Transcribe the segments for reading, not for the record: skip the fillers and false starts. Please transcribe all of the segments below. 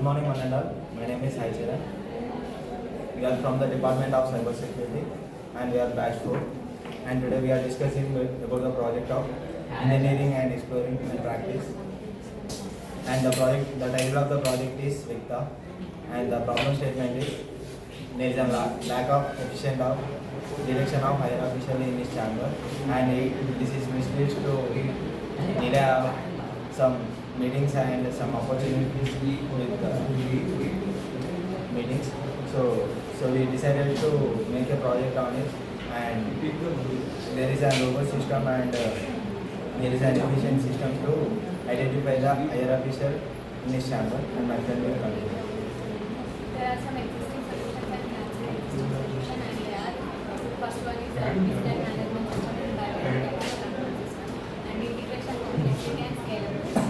Good morning, one and all. My name is Sai Chiran. We are from the Department of Cybersecurity and we are batch 4. And today we are discussing about the project of engineering and exploring and practice. And the title of the project is VICTA. And the problem statement is there is a lack of efficient of direction of higher official in this chamber, and this is misleads to delay some meetings and some opportunities with meetings. So we decided to make a project on it, and there is a robust system and there is an efficient system to identify the higher official in this chamber, and my friend will continue. There are some existing solutions and plans for execution and AI. First one is incident management system and biometric control system and integration of testing and scalability.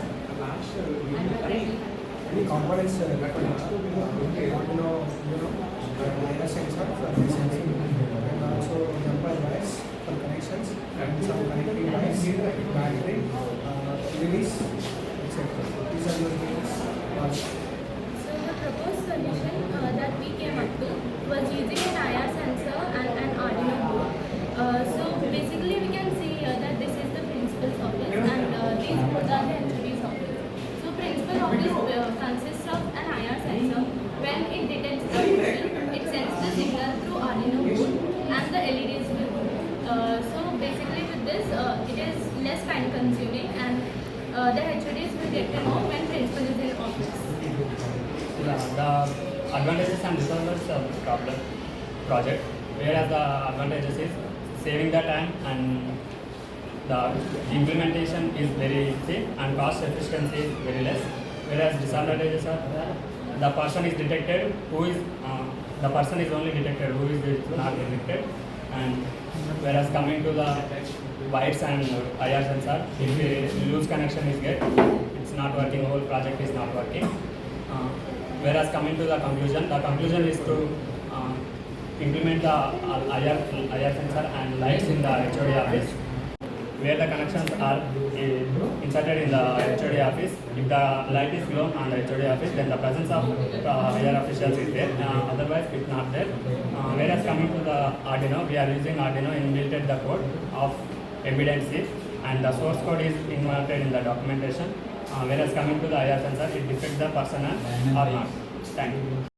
Any components data sensor for sensing and also jumper wires for connections and some connecting wires, battery, release, etc. These are the things. So the proposed solution that we came up to was using an IR sensor and an Arduino board. So basically we can see here that this is the principal's office and these both are the HOD's office. So principal office consists of an IR sensor. When it detects the motion, it sends the signal through Arduino board and the LEDs will go. So basically with this it is less time consuming and the HODs will get to know when principal is in office. The advantages and disadvantages of the project, whereas the advantages is saving the time and the implementation is very easy and cost efficiency is very less, whereas disadvantages are the person is detected who is the person is only detected who is not detected, and whereas coming to the wires and IR sensor, if a loose connection is get, it's not working, whole project is not working. Whereas coming to the conclusion is to implement the IR sensor and lights in the HOD office, where the connections are inserted in the HOD office. If the light is blown on the HOD office, then the presence of higher officials is there. Otherwise, it's not there. Whereas coming to the Arduino, we are using Arduino inbuilt the code of evidence, and the source code is inverted in the documentation. Whereas coming to the IR sensor, it detects the person or not. Thank you.